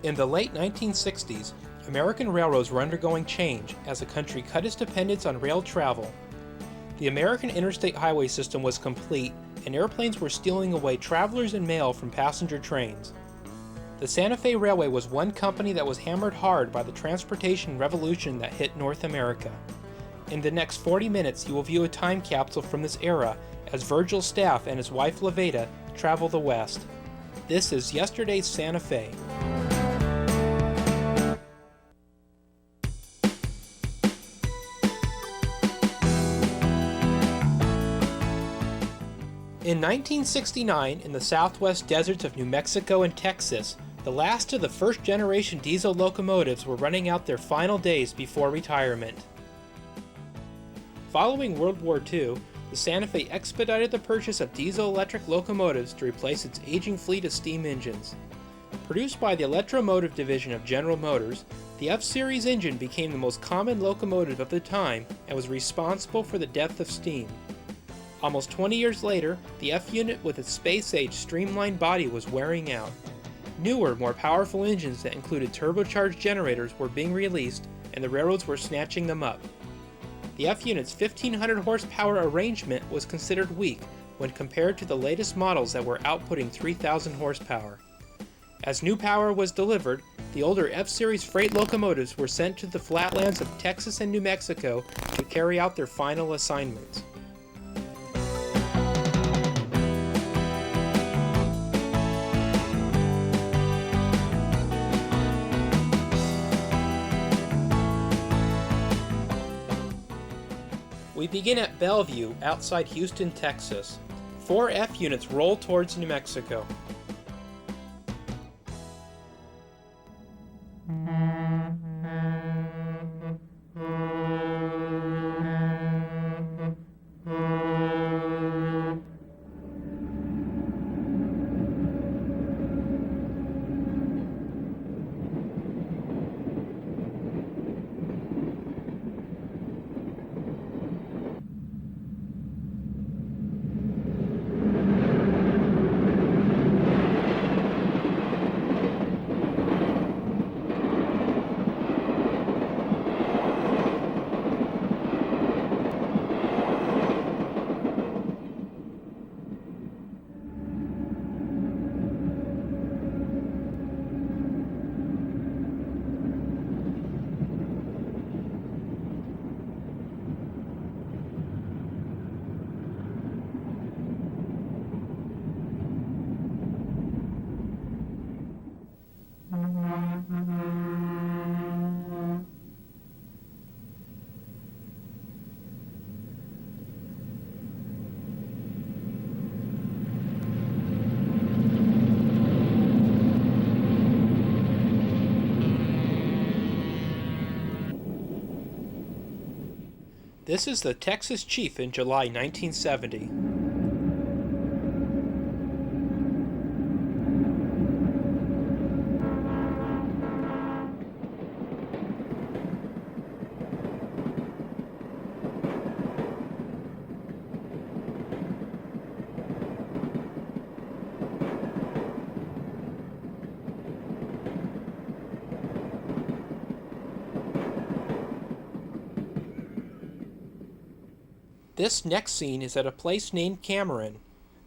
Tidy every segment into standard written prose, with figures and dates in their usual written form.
In the late 1960s, American railroads were undergoing change as the country cut its dependence on rail travel. The American interstate highway system was complete, and airplanes were stealing away travelers and mail from passenger trains. The Santa Fe Railway was one company that was hammered hard by the transportation revolution that hit North America. In the next 40 minutes, you will view a time capsule from this era as Virgil's staff and his wife Levada travel the West. This is yesterday's Santa Fe. In 1969, in the southwest deserts of New Mexico and Texas, the last of the first-generation diesel locomotives were running out their final days before retirement. Following World War II, the Santa Fe expedited the purchase of diesel-electric locomotives to replace its aging fleet of steam engines. Produced by the Electromotive division of General Motors, the F-Series engine became the most common locomotive of the time and was responsible for the death of steam. Almost 20 years later, the F-unit with its space-age streamlined body was wearing out. Newer, more powerful engines that included turbocharged generators were being released, and the railroads were snatching them up. The F-unit's 1,500 horsepower arrangement was considered weak when compared to the latest models that were outputting 3,000 horsepower. As new power was delivered, the older F-Series freight locomotives were sent to the flatlands of Texas and New Mexico to carry out their final assignments. We begin at Bellevue, outside Houston, Texas. 4 F-units roll towards New Mexico. This is the Texas Chief in July 1970. This next scene is at a place named Cameron.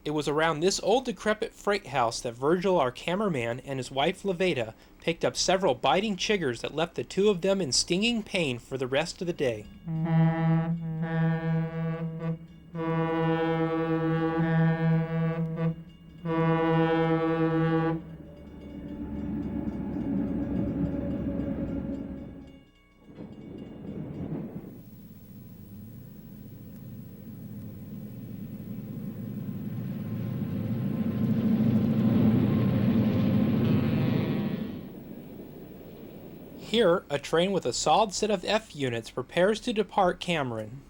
It was around this old decrepit freight house that Virgil, our cameraman, and his wife Levada picked up several biting chiggers that left the two of them in stinging pain for the rest of the day. Here, a train with a solid set of F units prepares to depart Cameron.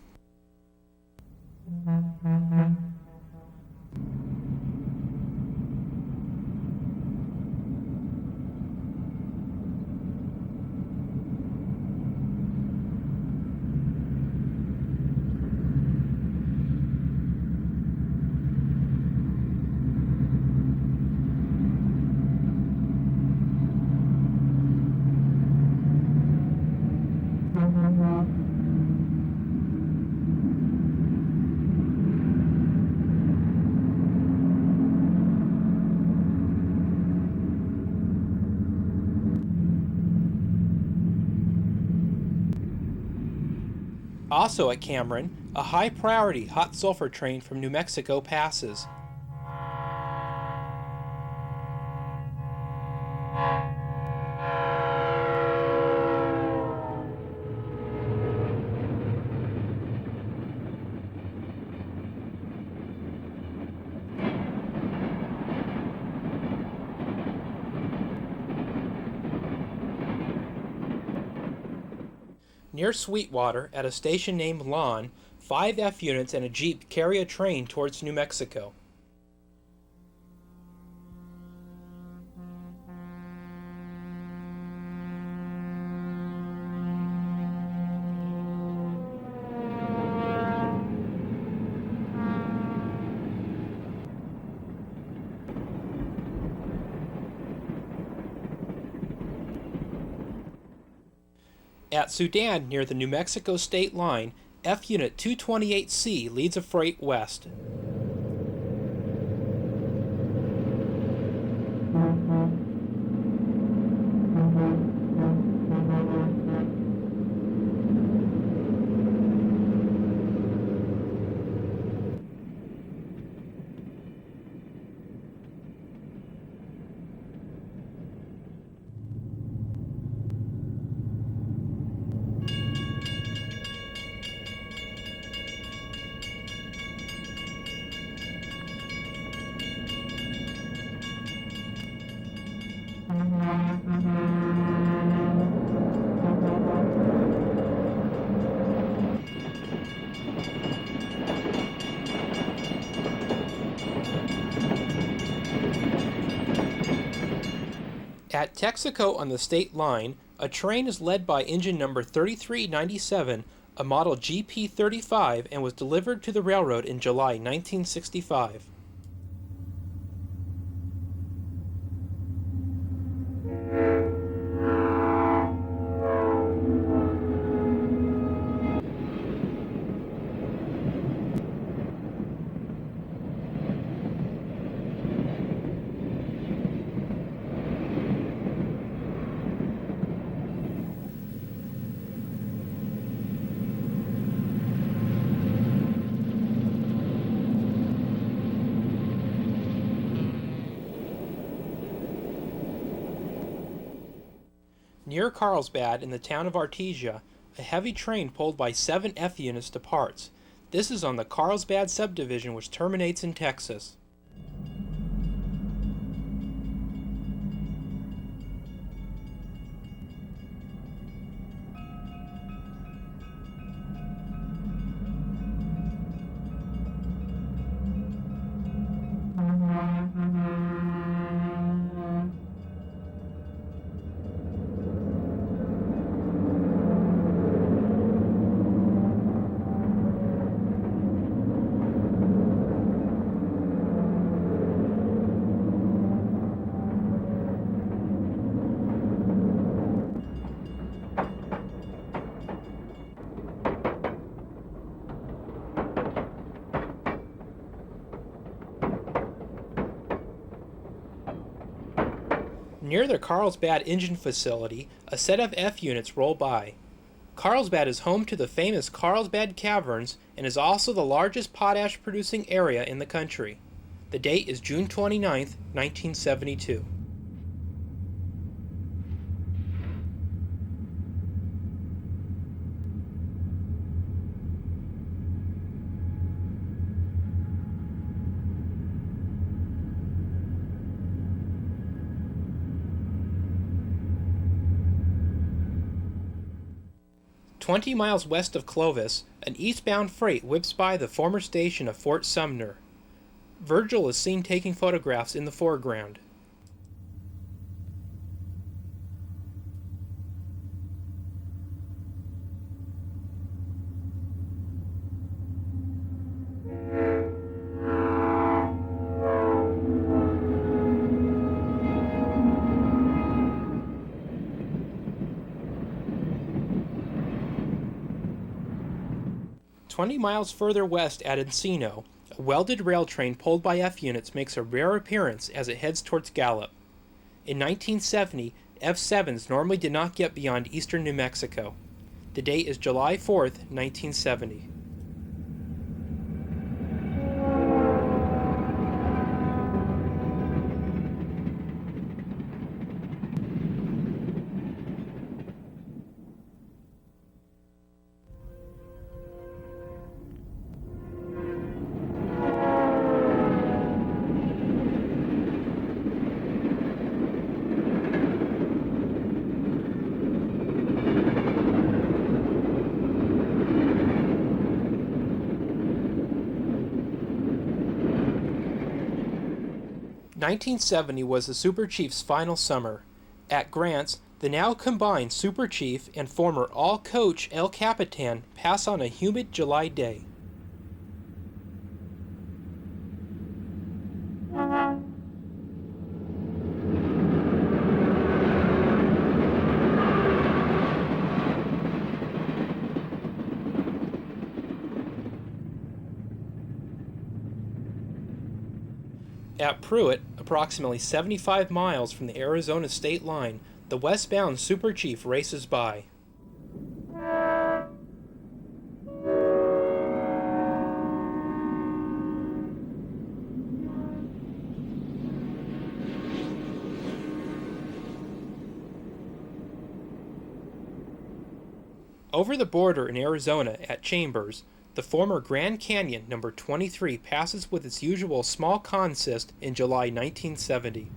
Also at Cameron, a high-priority hot sulfur train from New Mexico passes. Near Sweetwater, at a station named Lawn, 5 F units and a Jeep carry a train towards New Mexico. At Sudan, near the New Mexico state line, F Unit 228C leads a freight west. At Texaco on the state line, a train is led by engine number 3397, a model GP35, and was delivered to the railroad in July 1965. Near Carlsbad, in the town of Artesia, a heavy train pulled by 7 F units departs. This is on the Carlsbad subdivision, which terminates in Texas. Near the Carlsbad engine facility, a set of F units roll by. Carlsbad is home to the famous Carlsbad Caverns and is also the largest potash producing area in the country. The date is June 29, 1972. "20 miles west of Clovis, an eastbound freight whips by the former station of Fort Sumner. Virgil is seen taking photographs in the foreground. "20 miles further west at Encino, a welded rail train pulled by F units makes a rare appearance as it heads towards Gallup. In 1970, F7s normally did not get beyond eastern New Mexico. The date is July 4th, 1970. "1970 was the Super Chief's final summer. At Grants, the now combined Super Chief and former all-coach El Capitan pass on a humid July day. At Pruitt, approximately 75 miles from the Arizona state line, the westbound Super Chief races by. Over the border in Arizona at Chambers, the former Grand Canyon number 23 passes with its usual small consist in July 1970.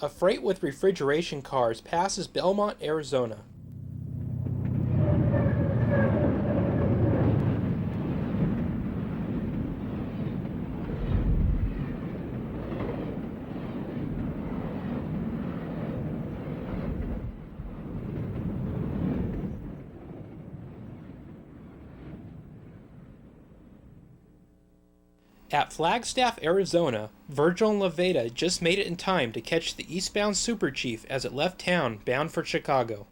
A freight with refrigeration cars passes Belmont, Arizona. At Flagstaff, Arizona, Virgil and Levada just made it in time to catch the eastbound Super Chief as it left town bound for Chicago.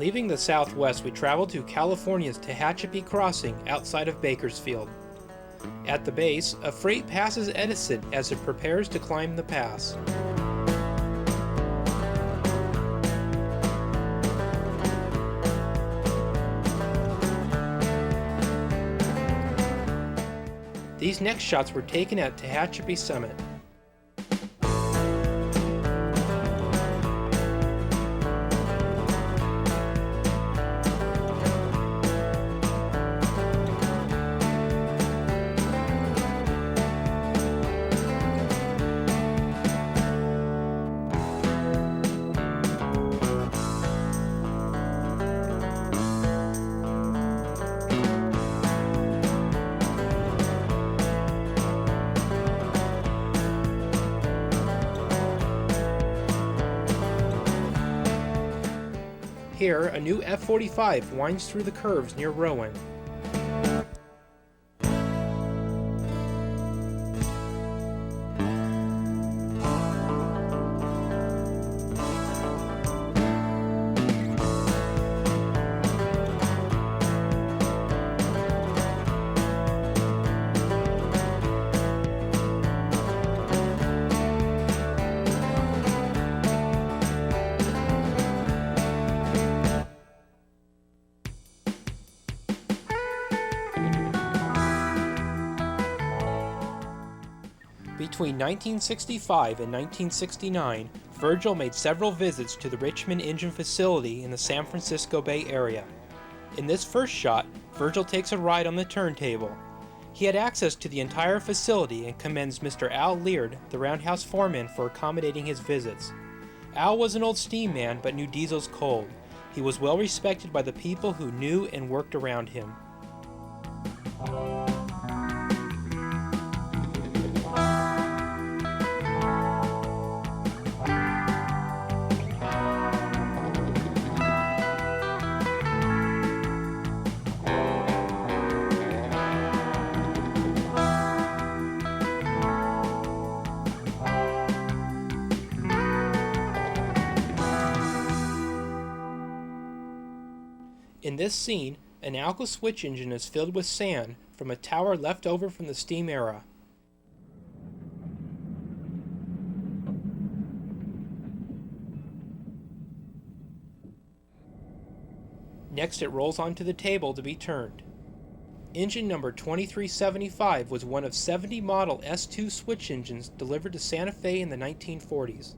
Leaving the southwest, we travel to California's Tehachapi crossing outside of Bakersfield. At the base, a freight passes Edison as it prepares to climb the pass. These next shots were taken at Tehachapi Summit. Here, a new F-45 winds through the curves near Rowan. Between 1965 and 1969, Virgil made several visits to the Richmond engine facility in the San Francisco Bay Area. In this first shot, Virgil takes a ride on the turntable. He had access to the entire facility and commends Mr. Al Leard, the roundhouse foreman, for accommodating his visits. Al was an old steam man but knew diesels cold. He was well respected by the people who knew and worked around him. In this scene, an ALCO switch engine is filled with sand from a tower left over from the steam era. Next, it rolls onto the table to be turned. Engine number 2375 was one of 70 model S2 switch engines delivered to Santa Fe in the 1940s.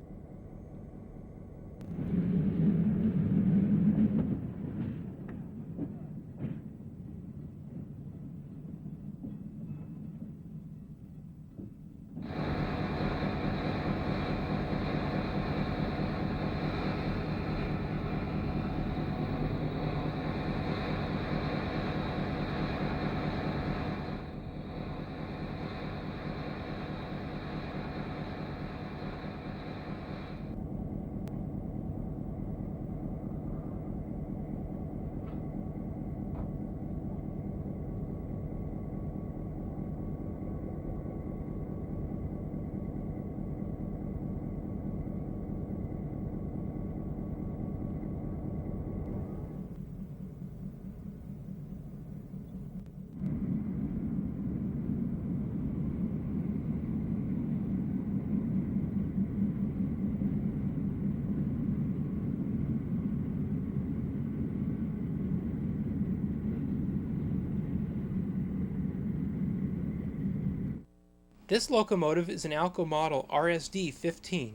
This locomotive is an ALCO model RSD-15.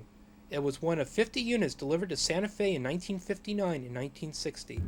It was one of 50 units delivered to Santa Fe in 1959 and 1960.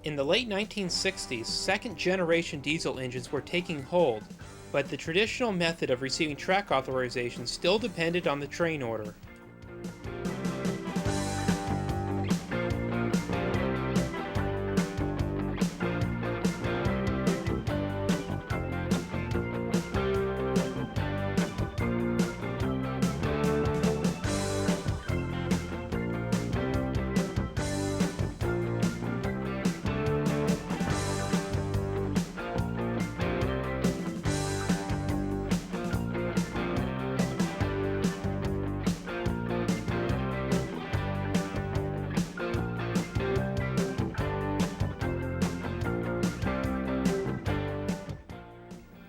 In the late 1960s, second-generation diesel engines were taking hold, but the traditional method of receiving track authorization still depended on the train order.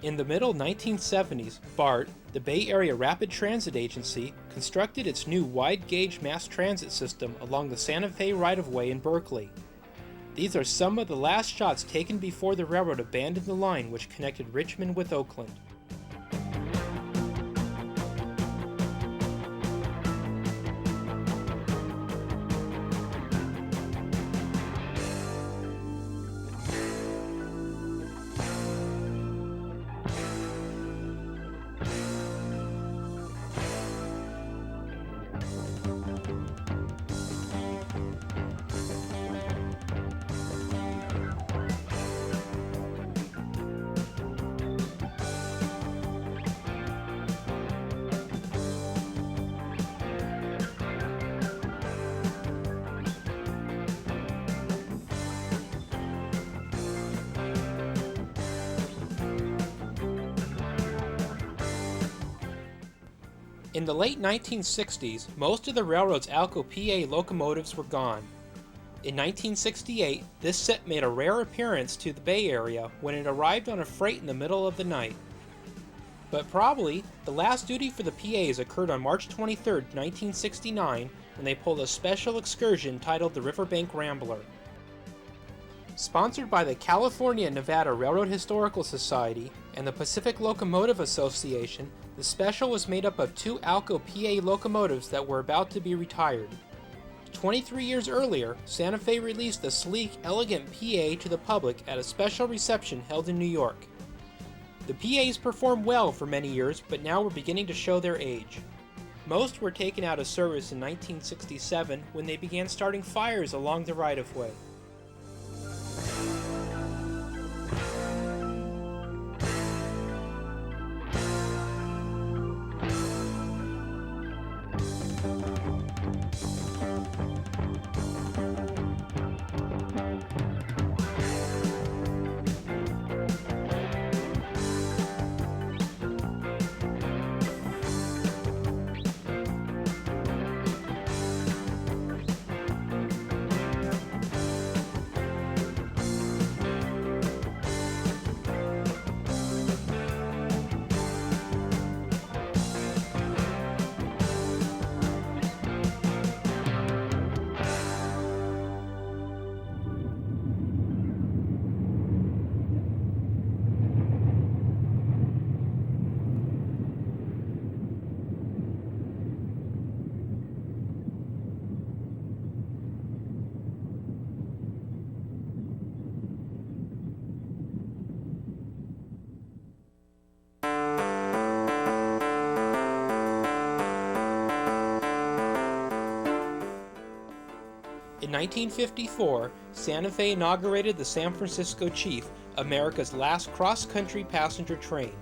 In the middle 1970s, BART, the Bay Area Rapid Transit Agency, constructed its new wide-gauge mass transit system along the Santa Fe right-of-way in Berkeley. These are some of the last shots taken before the railroad abandoned the line which connected Richmond with Oakland. In the late 1960s, most of the railroad's ALCO PA locomotives were gone. In 1968, this set made a rare appearance to the Bay Area when it arrived on a freight in the middle of the night. But probably, the last duty for the PAs occurred on March 23, 1969, when they pulled a special excursion titled the Riverbank Rambler. Sponsored by the California-Nevada Railroad Historical Society and the Pacific Locomotive Association, the special was made up of 2 ALCO PA locomotives that were about to be retired. 23 years earlier, Santa Fe released the sleek, elegant PA to the public at a special reception held in New York. The PAs performed well for many years, but now were beginning to show their age. Most were taken out of service in 1967 when they began starting fires along the right-of-way. In 1954, Santa Fe inaugurated the San Francisco Chief, America's last cross-country passenger train.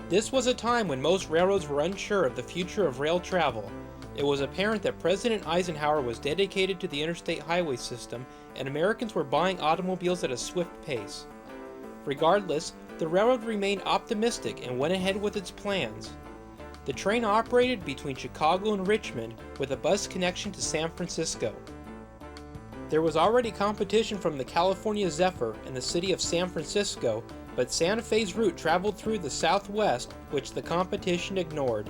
This was a time when most railroads were unsure of the future of rail travel. It was apparent that President Eisenhower was dedicated to the interstate highway system, and Americans were buying automobiles at a swift pace. Regardless, the railroad remained optimistic and went ahead with its plans. The train operated between Chicago and Richmond with a bus connection to San Francisco. There was already competition from the California Zephyr and the city of San Francisco, but Santa Fe's route traveled through the southwest, which the competition ignored.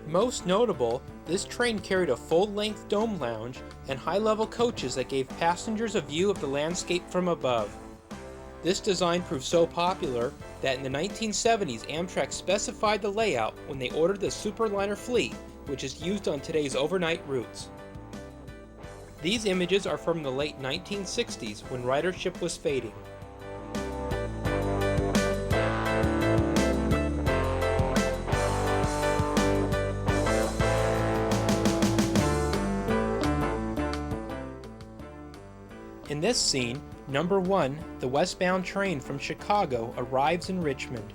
Most notable, this train carried a full-length dome lounge and high-level coaches that gave passengers a view of the landscape from above. This design proved so popular that in the 1970s Amtrak specified the layout when they ordered the Superliner fleet, which is used on today's overnight routes. These images are from the late 1960s when ridership was fading. In this scene, number 1, the westbound train from Chicago arrives in Richmond.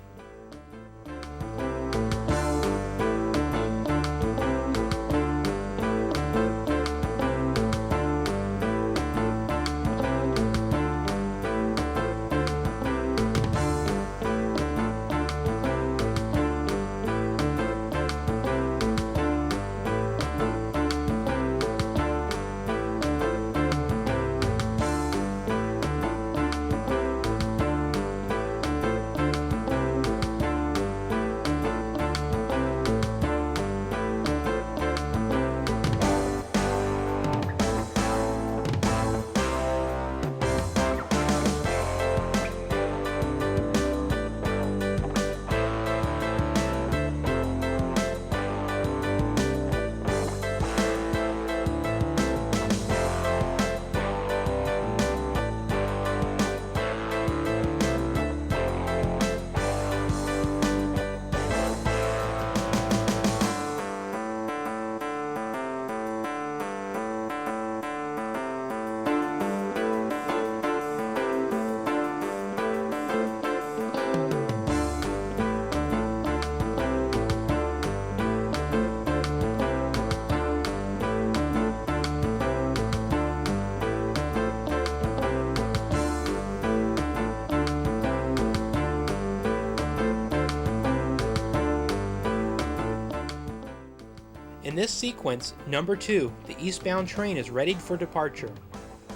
this sequence, number 2, the eastbound train is readied for departure.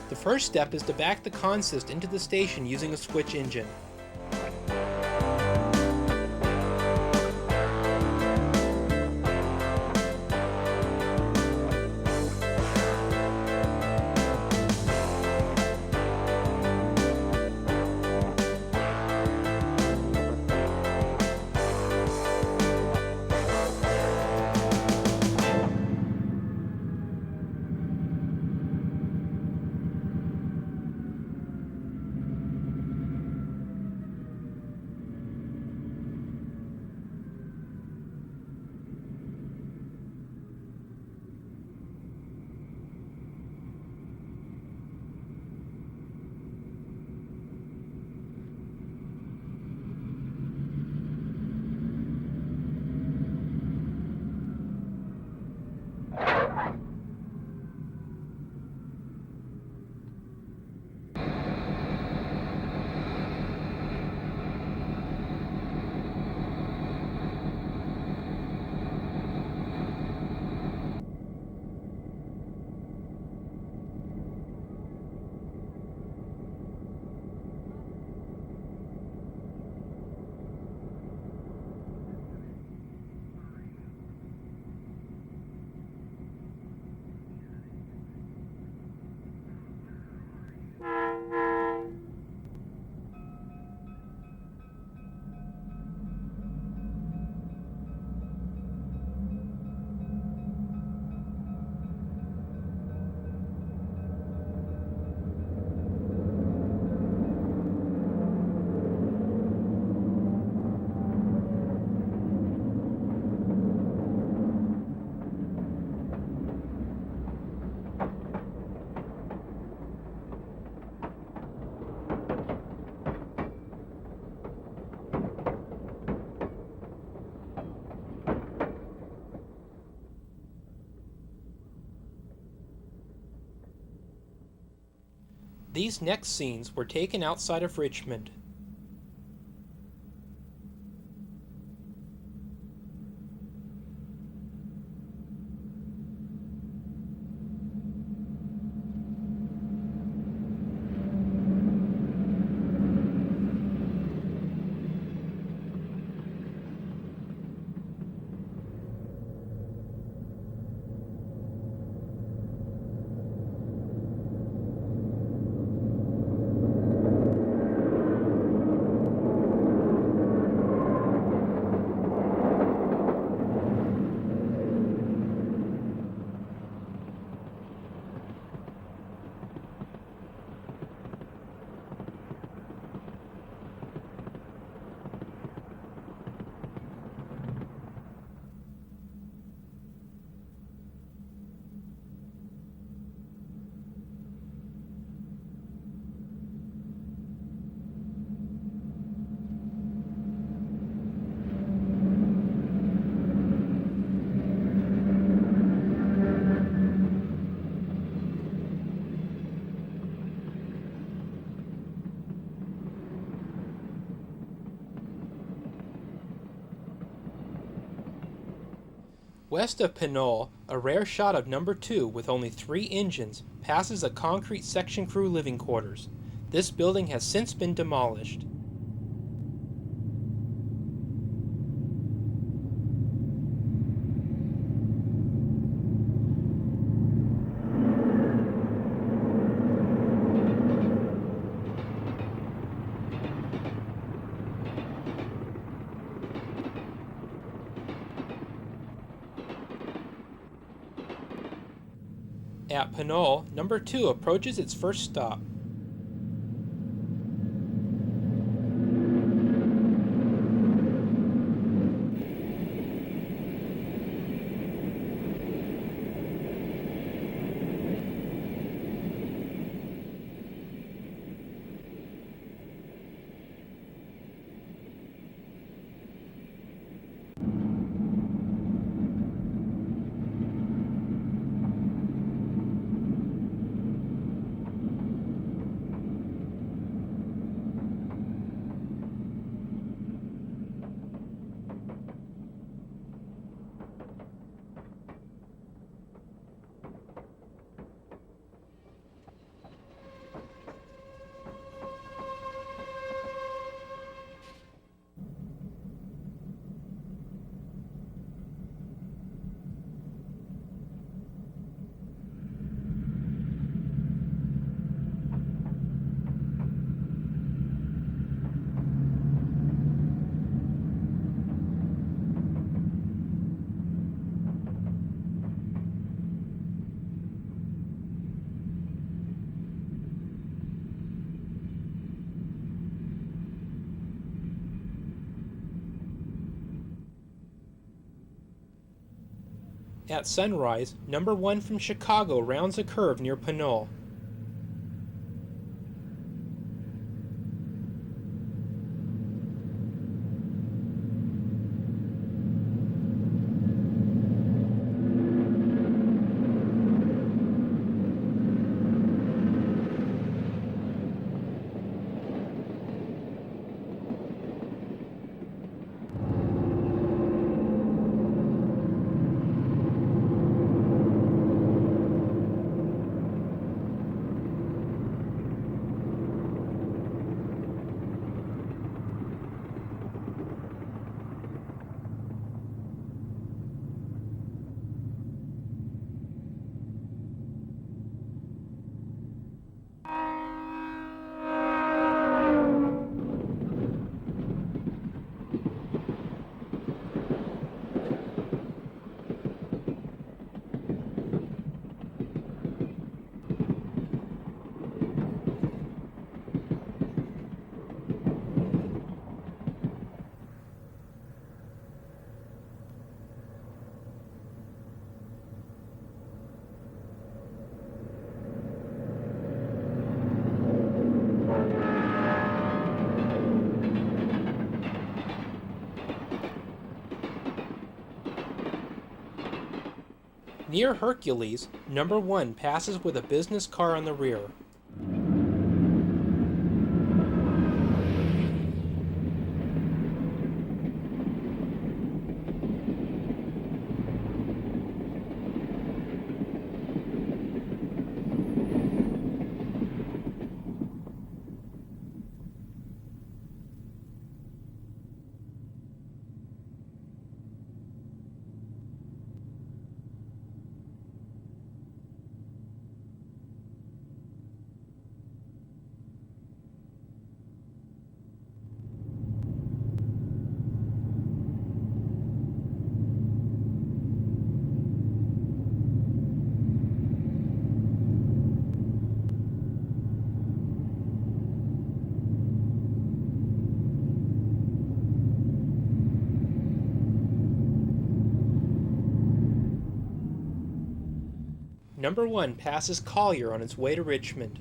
The first step is to back the consist into the station using a switch engine. These next scenes were taken outside of Richmond. West of Pinole, a rare shot of number 2 with only 3 engines passes a concrete section crew living quarters. This building has since been demolished. At Pinole, number 2 approaches its first stop. At sunrise, number 1 from Chicago rounds a curve near Pinole. Near Hercules, number 1 passes with a business car on the rear. Number 1 passes Collier on its way to Richmond.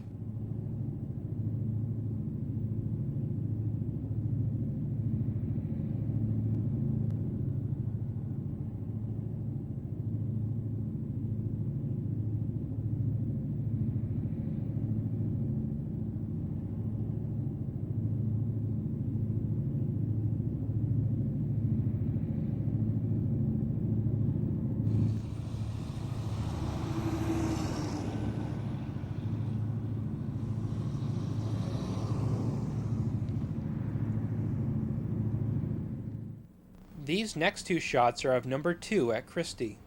These next 2 shots are of number 2 at Christie.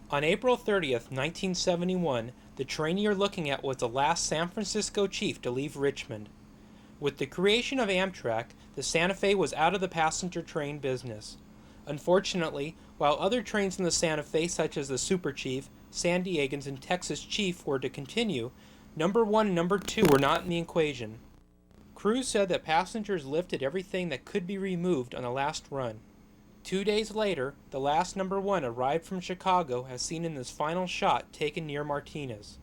On April 30th, 1971, the train you're looking at was the last San Francisco chief to leave Richmond. With the creation of Amtrak, the Santa Fe was out of the passenger train business. Unfortunately, while other trains in the Santa Fe such as the Super Chief, San Diegans, and Texas Chief were to continue, number 1 and number 2 were not in the equation. Crews said that passengers lifted everything that could be removed on the last run. 2 days later, the last number 1 arrived from Chicago as seen in this final shot taken near Martinez.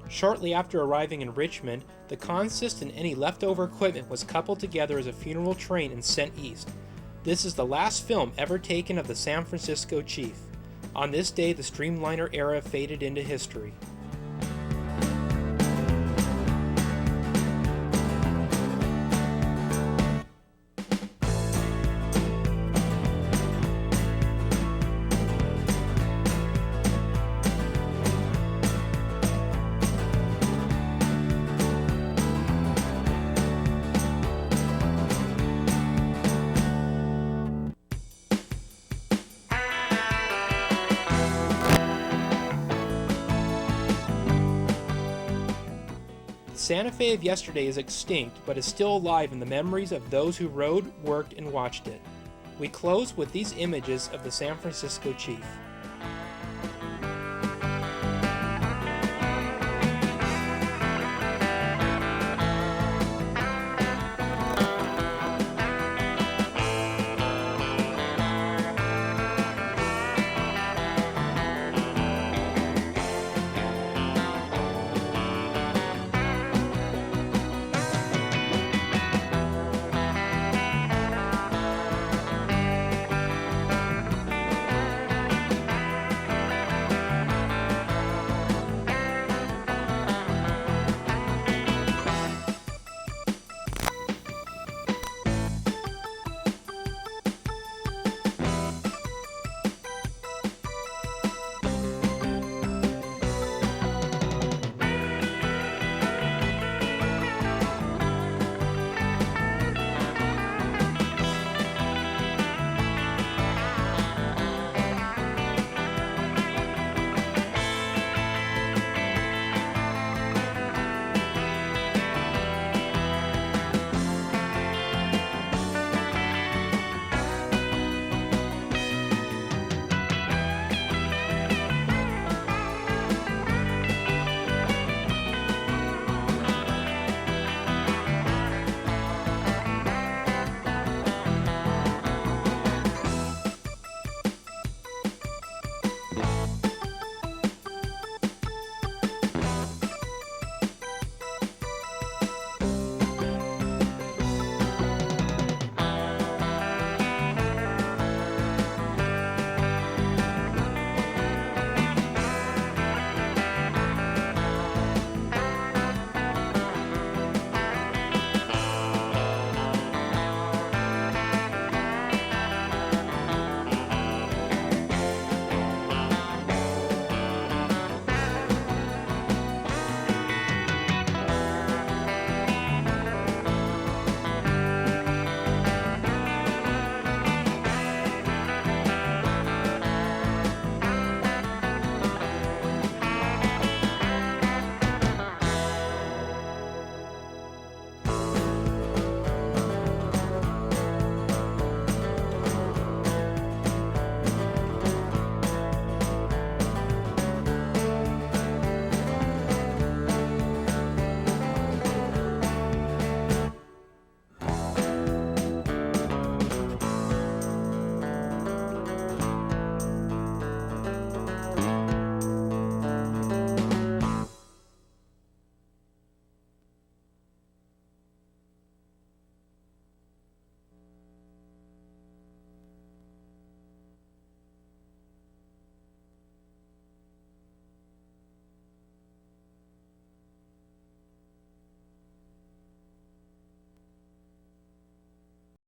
Shortly after arriving in Richmond, the consist and any leftover equipment was coupled together as a funeral train and sent east. This is the last film ever taken of the San Francisco Chief. On this day, the streamliner era faded into history. The Santa Fe of yesterday is extinct, but is still alive in the memories of those who rode, worked, and watched it. We close with these images of the San Francisco Chief.